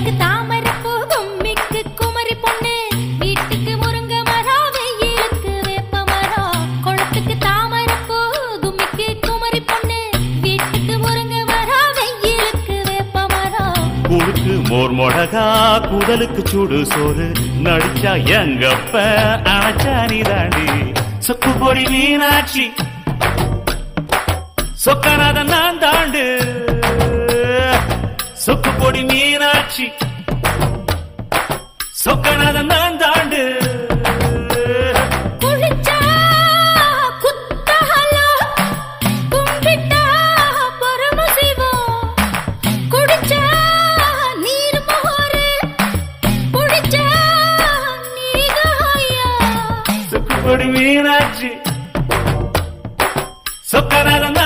குளத்துக்கு தாமரை பூ கும்மிக்கு குமரி பொண்ணு வீட்டுக்கு முருங்க மரம் வெயிலுக்கு வேப்ப மரம் குளத்துக்கு தாமரை பூ கும்மிக்கு குமரி பொண்ணு வீட்டுக்கு முருங்க மரம் வெயிலுக்கு வேப்ப மரம் கூழுக்கு மோர் மொடகா குடலுக்கு சூடு சோறு நடிச்சா எங்கப்ப அணைச்சா நீதாண்டி சொக்கு பொடி மீனாட்சி சொக்கநாதன் நான் தாண்டு சொக்கு பொடி மீனாட்சி சொக்கநாதன் நான் தாண்டு குளிச்சா குத்தஹலம் கும்பிட்டா பரமசிவம் குடிச்சா நீர் மோரு குடிச்சா நீதாயா சொக்கு பொடி மீனாட்சி சொக்கநாதன்